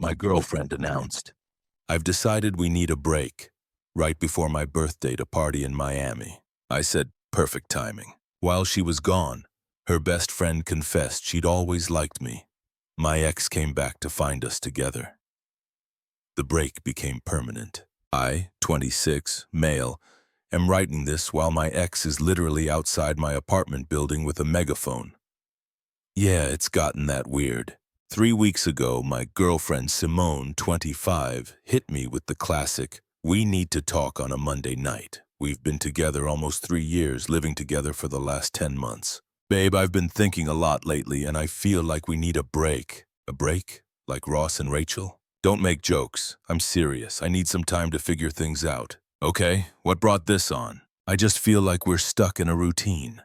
my girlfriend announced. "I've decided we need a break, right before my birthday to party in Miami." I said, "Perfect timing." While she was gone, her best friend confessed she'd always liked me. My ex came back to find us together. The break became permanent. I, 26, male, am writing this while my ex is literally outside my apartment building with a megaphone. Yeah, it's gotten that weird. 3 weeks ago, my girlfriend Simone, 25, hit me with the classic, "We need to talk on a Monday night. We've been together almost 3 years, living together for the last 10 months. Babe, I've been thinking a lot lately and I feel like we need a break." A break? Like Ross and Rachel? "Don't make jokes. I'm serious. I need some time to figure things out." "Okay, what brought this on?" "I just feel like we're stuck in a routine."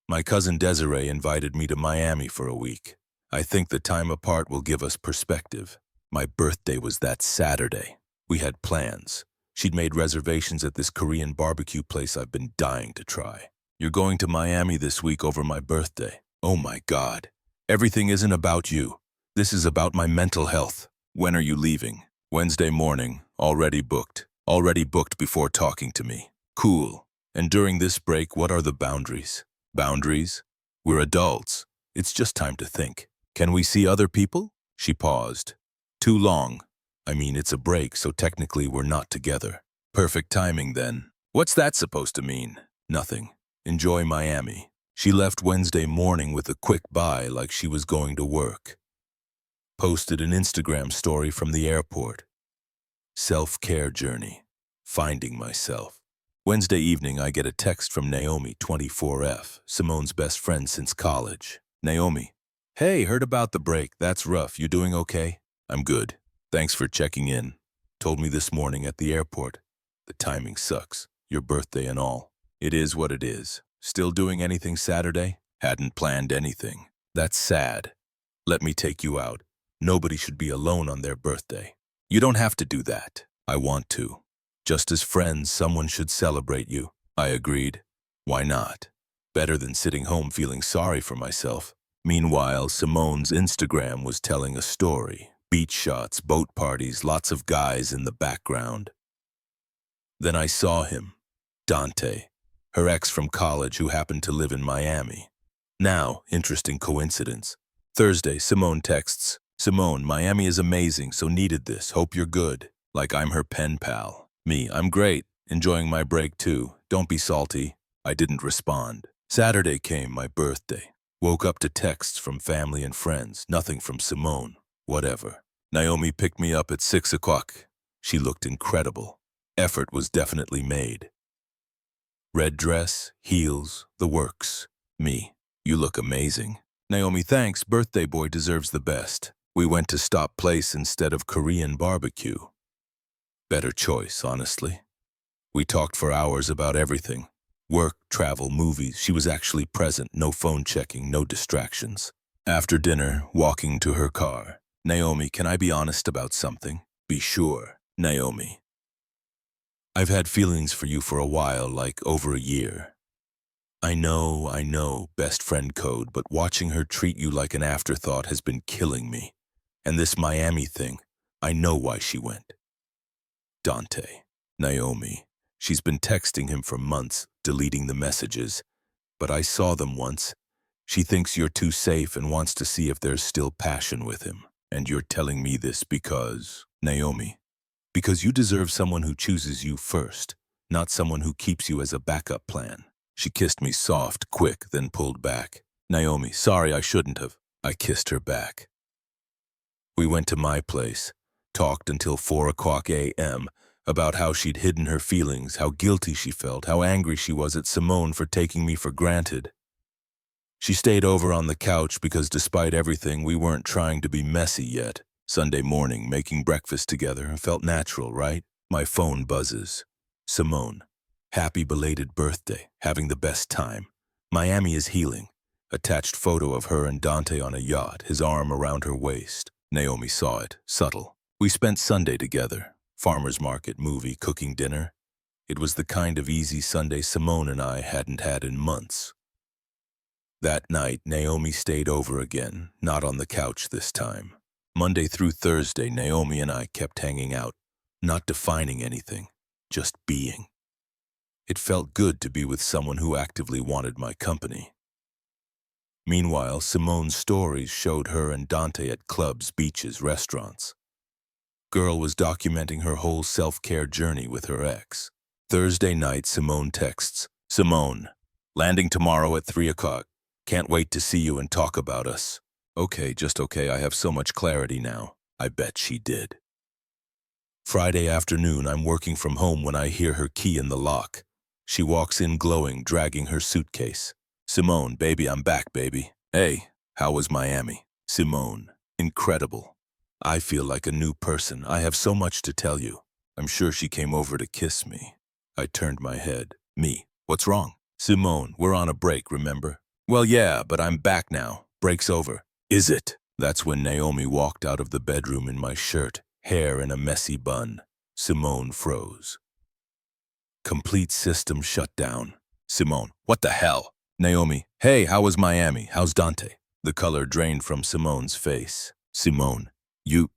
My cousin Desiree invited me to Miami for a week. I think the time apart will give us perspective. My birthday was that Saturday. We had plans. She'd made reservations at this Korean barbecue place I've been dying to try. "You're going to Miami this week over my birthday." Oh my God. Everything isn't about you. This is about my mental health. "When are you leaving?" "Wednesday morning. Already booked. Already booked before talking to me." "Cool. And during this break, what are the boundaries?" "Boundaries? We're adults. It's just time to think. Can we see other people?" She paused. "Too long. I mean, it's a break, so technically we're not together." "Perfect timing then." "What's that supposed to mean?" "Nothing. Enjoy Miami." She left Wednesday morning with a quick bye like she was going to work. Posted an Instagram story from the airport. Self-care journey. Finding myself. Wednesday evening, I get a text from Naomi, 24F, Simone's best friend since college. "Naomi, hey, heard about the break. That's rough. You doing okay?" "I'm good. Thanks for checking in. Told me this morning at the airport. The timing sucks. Your birthday and all. It is what it is. Still doing anything Saturday?" "Hadn't planned anything." "That's sad. Let me take you out. Nobody should be alone on their birthday." "You don't have to do that." "I want to. Just as friends, someone should celebrate you." I agreed. Why not? Better than sitting home feeling sorry for myself. Meanwhile, Simone's Instagram was telling a story. Beach shots, boat parties, lots of guys in the background. Then I saw him. Dante, her ex from college who happened to live in Miami. Now, interesting coincidence. Thursday, Simone texts, "Simone, Miami is amazing, so needed this. Hope you're good." Like I'm her pen pal. Me, "I'm great. Enjoying my break too. Don't be salty." I didn't respond. Saturday came, my birthday. Woke up to texts from family and friends. Nothing from Simone. Whatever. Naomi picked me up at 6 o'clock. She looked incredible. Effort was definitely made. Red dress, heels, the works. Me, "You look amazing." Naomi, "Thanks, birthday boy deserves the best." We went to Stop Place instead of Korean barbecue. Better choice, honestly. We talked for hours about everything. Work, travel, movies. She was actually present, no phone checking, no distractions. After dinner, walking to her car. "Naomi, can I be honest about something?" "Be sure." Naomi, "I've had feelings for you for a while, like over a year." I know, best friend code, but watching her treat you like an afterthought has been killing me. And this Miami thing, I know why she went." Dante, Naomi, "She's been texting him for months, deleting the messages. But I saw them once. She thinks you're too safe and wants to see if there's still passion with him. And you're telling me this because..." Naomi, "Because you deserve someone who chooses you first, not someone who keeps you as a backup plan." She kissed me soft, quick, then pulled back. Naomi, "Sorry, I shouldn't have." I kissed her back. We went to my place, talked until 4 o'clock a.m. about how she'd hidden her feelings, how guilty she felt, how angry she was at Simone for taking me for granted. She stayed over on the couch because despite everything, we weren't trying to be messy yet. Sunday morning, making breakfast together, felt natural, right? My phone buzzes. Simone, "Happy belated birthday, having the best time. Miami is healing." Attached photo of her and Dante on a yacht, his arm around her waist. Naomi saw it, subtle. We spent Sunday together. Farmer's market, movie, cooking dinner. It was the kind of easy Sunday Simone and I hadn't had in months. That night, Naomi stayed over again, not on the couch this time. Monday through Thursday, Naomi and I kept hanging out, not defining anything, just being. It felt good to be with someone who actively wanted my company. Meanwhile, Simone's stories showed her and Dante at clubs, beaches, restaurants. Girl was documenting her whole self-care journey with her ex. Thursday night, Simone texts, "Simone, landing tomorrow at 3 o'clock. Can't wait to see you and talk about us." Okay, just okay, I have so much clarity now. I bet she did. Friday afternoon, I'm working from home when I hear her key in the lock. She walks in glowing, dragging her suitcase. "Simone, baby, I'm back, baby. Hey, how was Miami?" "Simone, incredible. I feel like a new person. I have so much to tell you." I'm sure she came over to kiss me. I turned my head. "Me, what's wrong?" "Simone, we're on a break, remember?" "Well, yeah, but I'm back now. Break's over." "Is it?" That's when Naomi walked out of the bedroom in my shirt, hair in a messy bun. Simone froze. Complete system shut down. "Simone, what the hell?" Naomi, "Hey, how was Miami? How's Dante?" The color drained from Simone's face. "Simone, you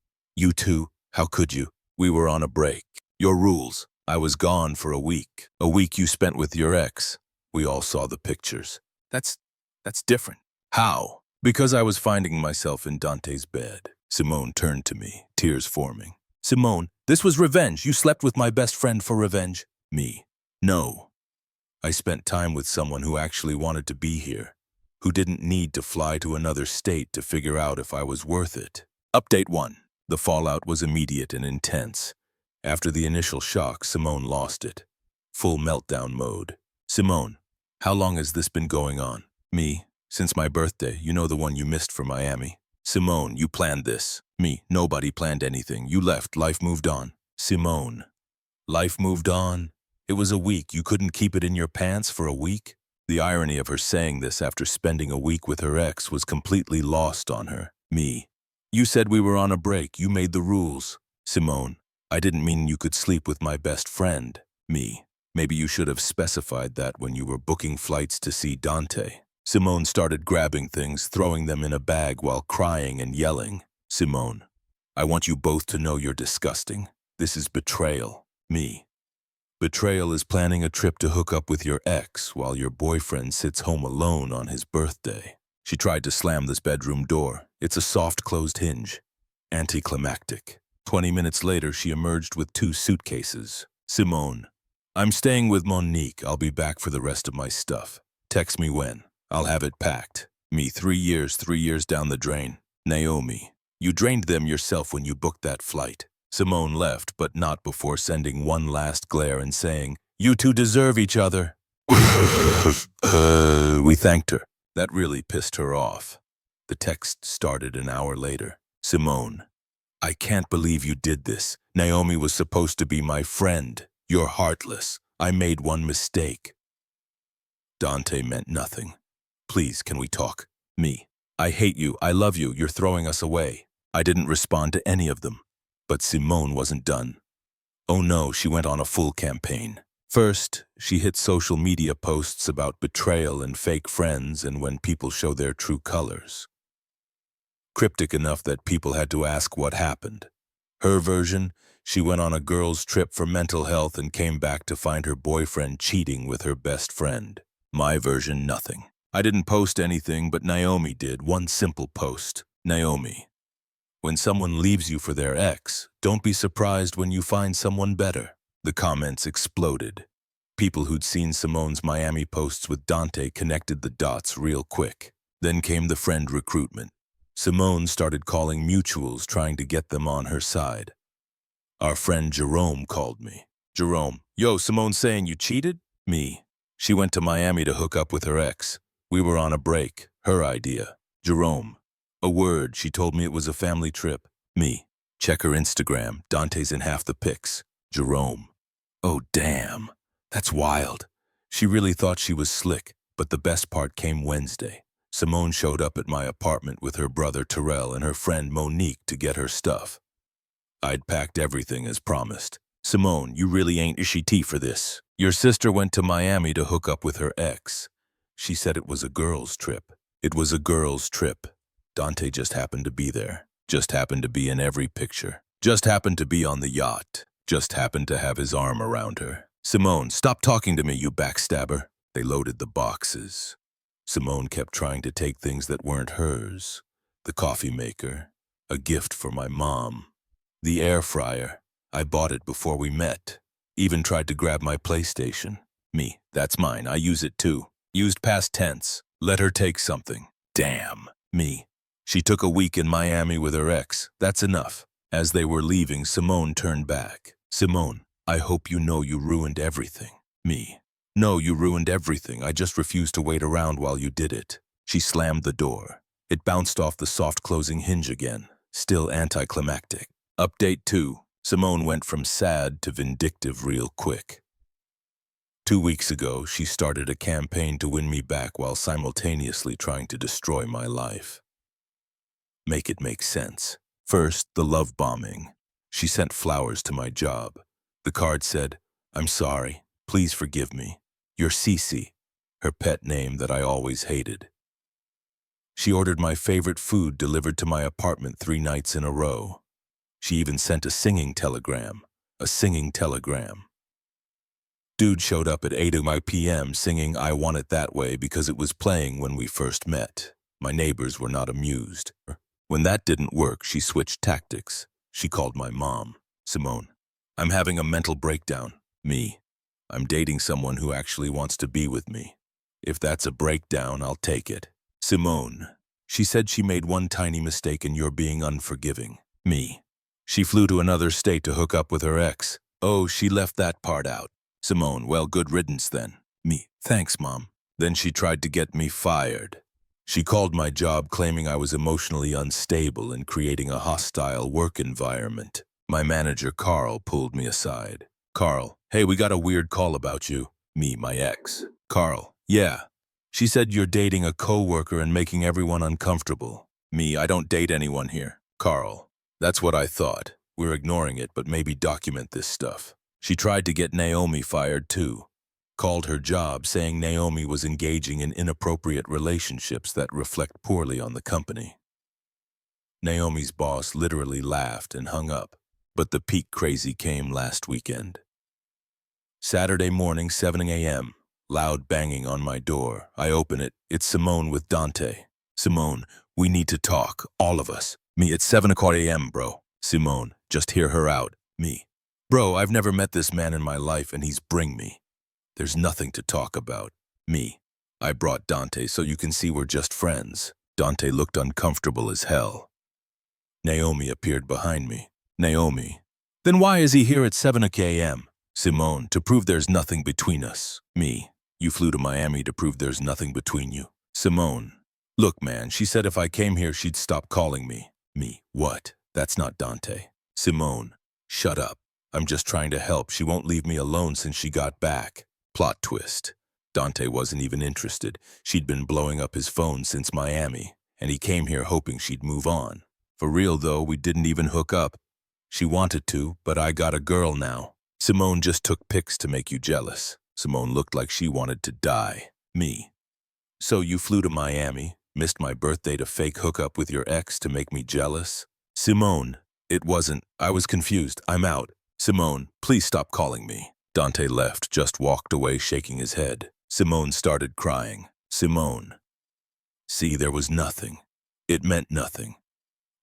too? How could you? We were on a break. Your rules. I was gone for a week. A week you spent with your ex. We all saw the pictures." That's different." "How?" "Because I was finding myself in Dante's bed." Simone turned to me, tears forming. "Simone, this was revenge. You slept with my best friend for revenge." Me, "No. I spent time with someone who actually wanted to be here, who didn't need to fly to another state to figure out if I was worth it." Update 1. The fallout was immediate and intense. After the initial shock, Simone lost it. Full meltdown mode. "Simone, how long has this been going on?" Me, "Since my birthday, you know, the one you missed for Miami." "Simone, you planned this." Me, "Nobody planned anything. You left, life moved on." Simone, "Life moved on? It was a week. You couldn't keep it in your pants for a week?" The irony of her saying this after spending a week with her ex was completely lost on her. Me, "You said we were on a break. You made the rules." Simone, "I didn't mean you could sleep with my best friend." Me, "Maybe you should have specified that when you were booking flights to see Dante." Simone started grabbing things, throwing them in a bag while crying and yelling. Simone, "I want you both to know you're disgusting. This is betrayal." Me, "Betrayal is planning a trip to hook up with your ex while your boyfriend sits home alone on his birthday." She tried to slam this bedroom door. It's a soft closed hinge. Anticlimactic. 20 minutes later, she emerged with 2 suitcases. Simone, "I'm staying with Monique. I'll be back for the rest of my stuff. Text me when. I'll have it packed." Me, 3 years down the drain. Naomi, "You drained them yourself when you booked that flight." Simone left, but not before sending one last glare and saying, "You two deserve each other." We thanked her. That really pissed her off. The text started an hour later. Simone, "I can't believe you did this. Naomi was supposed to be my friend. You're heartless. I made one mistake." Dante meant nothing. "Please, can we talk?" Me, "I hate you. I love you. You're throwing us away." I didn't respond to any of them. But Simone wasn't done. Oh no, she went on a full campaign. First, she hit social media posts about betrayal and fake friends and when people show their true colors. Cryptic enough that people had to ask what happened. Her version, she went on a girls' trip for mental health and came back to find her boyfriend cheating with her best friend. My version, nothing. I didn't post anything, but Naomi did. One simple post. Naomi, "When someone leaves you for their ex, don't be surprised when you find someone better." The comments exploded. People who'd seen Simone's Miami posts with Dante connected the dots real quick. Then came the friend recruitment. Simone started calling mutuals, trying to get them on her side. Our friend Jerome called me. Jerome, "Yo, Simone's saying you cheated?" Me, "She went to Miami to hook up with her ex. We were on a break. Her idea." Jerome, "A word, she told me it was a family trip." Me, "Check her Instagram. Dante's in half the pics." Jerome, "Oh damn, that's wild. She really thought she was slick, but the best part came Wednesday. Simone showed up at my apartment with her brother Terrell and her friend Monique to get her stuff. I'd packed everything as promised. Simone, you really ain't ishiti for this. Your sister went to Miami to hook up with her ex. She said it was a girls' trip. It was a girls' trip. Dante just happened to be there. Just happened to be in every picture. Just happened to be on the yacht. Just happened to have his arm around her. Simone, stop talking to me, you backstabber. They loaded the boxes. Simone kept trying to take things that weren't hers. The coffee maker, a gift for my mom. The air fryer, I bought it before we met. Even tried to grab my PlayStation. Me, that's mine, I use it too. Used past tense. Let her take something. Damn. Me. She took a week in Miami with her ex. That's enough. As they were leaving, Simone turned back. Simone, I hope you know you ruined everything. Me. No, you ruined everything. I just refused to wait around while you did it. She slammed the door. It bounced off the soft closing hinge again. Still anticlimactic. Update 2. Simone went from sad to vindictive real quick. 2 weeks ago, she started a campaign to win me back while simultaneously trying to destroy my life. Make it make sense. First, the love bombing. She sent flowers to my job. The card said, "I'm sorry. Please forgive me. You're Cece," her pet name that I always hated. She ordered my favorite food delivered to my apartment 3 nights in a row. She even sent a singing telegram. A singing telegram. Dude showed up at 8 p.m. singing "I Want It That Way" because it was playing when we first met. My neighbors were not amused. When that didn't work, she switched tactics. She called my mom. Simone, I'm having a mental breakdown. Me, I'm dating someone who actually wants to be with me. If that's a breakdown, I'll take it. Simone, she said she made one tiny mistake and you're being unforgiving. Me, she flew to another state to hook up with her ex. Oh, she left that part out. Simone, well, good riddance then. Me, thanks, Mom. Then she tried to get me fired. She called my job claiming I was emotionally unstable and creating a hostile work environment. My manager, Carl, pulled me aside. Carl, hey, we got a weird call about you. Me, my ex. Carl, yeah. She said you're dating a coworker and making everyone uncomfortable. Me, I don't date anyone here. Carl, that's what I thought. We're ignoring it, but maybe document this stuff. She tried to get Naomi fired too. Called her job saying Naomi was engaging in inappropriate relationships that reflect poorly on the company. Naomi's boss literally laughed and hung up, but the peak crazy came last weekend. Saturday morning, 7 a.m., loud banging on my door. I open it. It's Simone with Dante. Simone, we need to talk, all of us. Me, it's 7 a.m., bro. Simone, just hear her out. Me, bro, I've never met this man in my life and he's bring me. There's nothing to talk about. Me, I brought Dante so you can see we're just friends. Dante looked uncomfortable as hell. Naomi appeared behind me. Naomi, then why is he here at 7 a.m.? Simone, to prove there's nothing between us. Me, you flew to Miami to prove there's nothing between you. Simone, look man, she said if I came here she'd stop calling me. Me, what? That's not Dante. Simone, shut up. I'm just trying to help. She won't leave me alone since she got back. Plot twist. Dante wasn't even interested. She'd been blowing up his phone since Miami, and he came here hoping she'd move on. For real though, we didn't even hook up. She wanted to, but I got a girl now. Simone just took pics to make you jealous. Simone looked like she wanted to die. Me. So you flew to Miami, missed my birthday to fake hook up with your ex to make me jealous? Simone, it wasn't. I was confused. I'm out. Simone, please stop calling me. Dante left, just walked away shaking his head. Simone started crying. Simone. See, there was nothing. It meant nothing.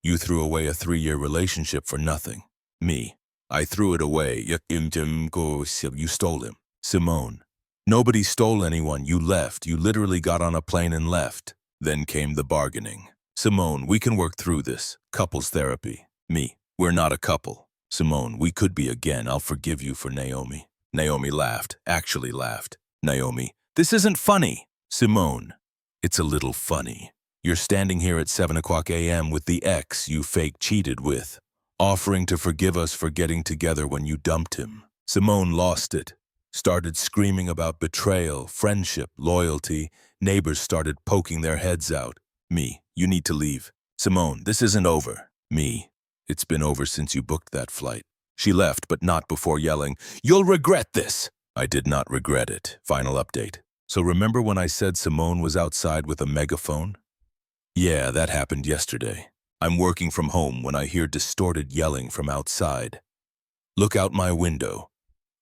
You threw away a 3-year relationship for nothing. Me. I threw it away. You stole him. Simone. Nobody stole anyone. You left. You literally got on a plane and left. Then came the bargaining. Simone, we can work through this. Couples therapy. Me. We're not a couple. Simone, we could be again. I'll forgive you for Naomi. Naomi laughed, actually laughed. Naomi, this isn't funny. Simone, it's a little funny. You're standing here at 7 a.m. with the ex you fake cheated with, offering to forgive us for getting together when you dumped him. Simone lost it, started screaming about betrayal, friendship, loyalty. Neighbors started poking their heads out. Me, you need to leave. Simone, this isn't over. Me, it's been over since you booked that flight. She left, but not before yelling, "You'll regret this!" I did not regret it. Final update. So remember when I said Simone was outside with a megaphone? Yeah, that happened yesterday. I'm working from home when I hear distorted yelling from outside. Look out my window.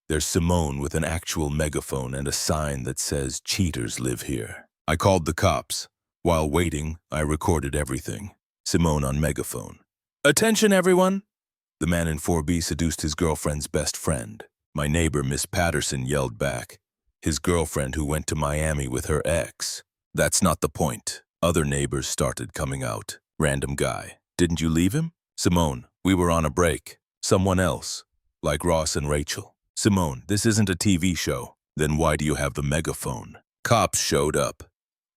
There's Simone with an actual megaphone and a sign that says cheaters live here. I called the cops. While waiting, I recorded everything. Simone on megaphone. Attention, everyone! The man in 4B seduced his girlfriend's best friend. My neighbor, Miss Patterson, yelled back. His girlfriend who went to Miami with her ex. That's not the point. Other neighbors started coming out. Random guy. Didn't you leave him? Simone, we were on a break. Someone else. Like Ross and Rachel. Simone, this isn't a TV show. Then why do you have the megaphone? Cops showed up.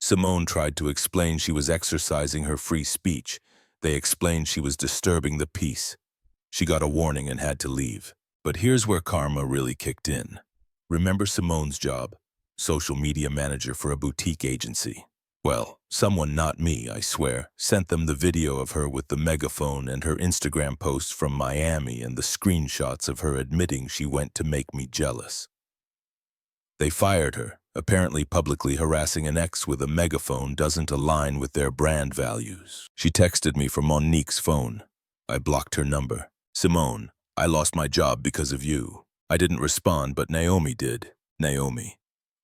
Simone tried to explain she was exercising her free speech. They explained she was disturbing the peace. She got a warning and had to leave. But here's where karma really kicked in. Remember Simone's job? Social media manager for a boutique agency. Well, someone, not me, I swear, sent them the video of her with the megaphone and her Instagram posts from Miami and the screenshots of her admitting she went to make me jealous. They fired her. Apparently publicly harassing an ex with a megaphone doesn't align with their brand values. She texted me from Monique's phone. I blocked her number. Simone, I lost my job because of you. I didn't respond, but Naomi did. Naomi,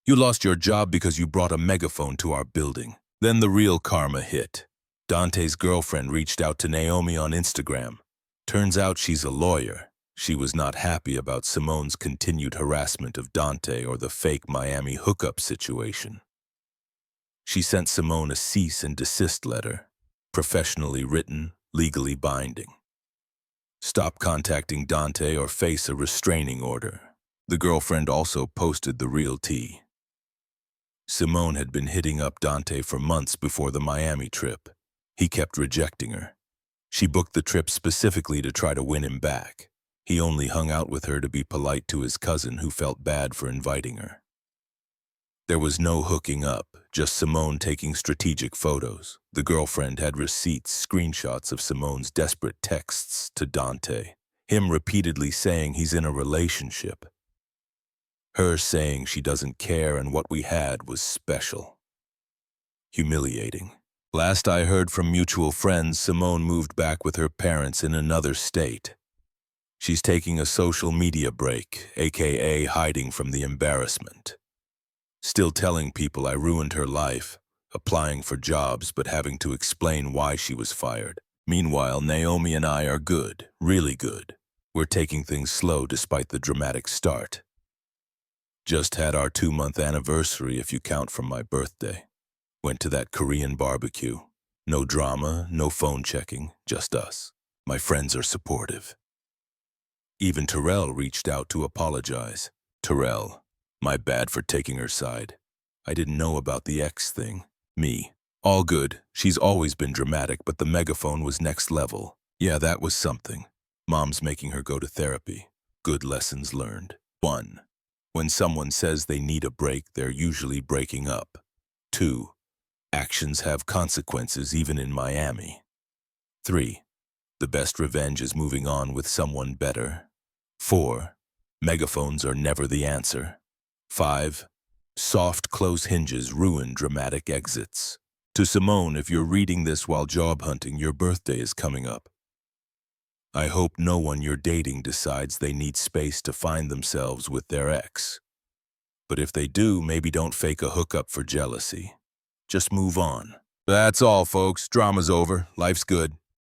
you lost your job because you brought a megaphone to our building. Then the real karma hit. Dante's girlfriend reached out to Naomi on Instagram. Turns out she's a lawyer. She was not happy about Simone's continued harassment of Dante or the fake Miami hookup situation. She sent Simone a cease and desist letter, professionally written, legally binding. Stop contacting Dante or face a restraining order. The girlfriend also posted the real tea. Simone had been hitting up Dante for months before the Miami trip. He kept rejecting her. She booked the trip specifically to try to win him back. He only hung out with her to be polite to his cousin who felt bad for inviting her. There was no hooking up, just Simone taking strategic photos. The girlfriend had receipts, screenshots of Simone's desperate texts to Dante, him repeatedly saying he's in a relationship. Her saying she doesn't care and what we had was special. Humiliating. Last I heard from mutual friends, Simone moved back with her parents in another state. She's taking a social media break, aka hiding from the embarrassment. Still telling people I ruined her life, applying for jobs but having to explain why she was fired. Meanwhile, Naomi and I are good, really good. We're taking things slow despite the dramatic start. Just had our 2-month anniversary if you count from my birthday. Went to that Korean barbecue. No drama, no phone checking, just us. My friends are supportive. Even Terrell reached out to apologize. Terrell, my bad for taking her side. I didn't know about the ex thing. Me. All good. She's always been dramatic, but the megaphone was next level. Yeah, that was something. Mom's making her go to therapy. Good lessons learned. 1. When someone says they need a break, they're usually breaking up. 2. Actions have consequences even in Miami. 3. The best revenge is moving on with someone better. 4. Megaphones are never the answer. 5. Soft close hinges ruin dramatic exits. To Simone, if you're reading this while job hunting, your birthday is coming up. I hope no one you're dating decides they need space to find themselves with their ex. But if they do, maybe don't fake a hookup for jealousy. Just move on. That's all, folks. Drama's over. Life's good.